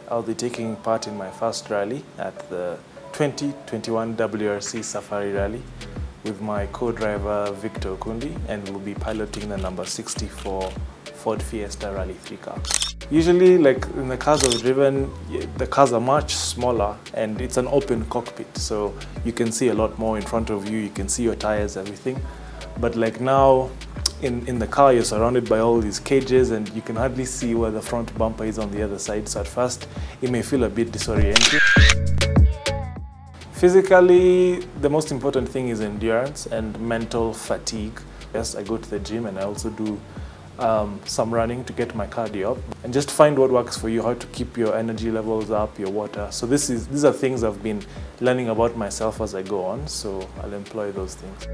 I'll be taking part in my first rally at the 2021 WRC Safari Rally with my co-driver Victor Kundi, and we'll be piloting the number 64 Ford Fiesta Rally 3 car. Usually, like in the cars I've driven, the cars are much smaller and it's an open cockpit, so you can see a lot more in front of you, you can see your tires, everything. But like now, in the car, you're surrounded by all these cages and you can hardly see where the front bumper is on the other side, so at first it may feel a bit disorienting. Physically, the most important thing is endurance and mental fatigue. Yes, I go to the gym and I also do some running to get my cardio up, and just find what works for you, how to keep your energy levels up, your water. So these are things I've been learning about myself as I go on, so I'll employ those things.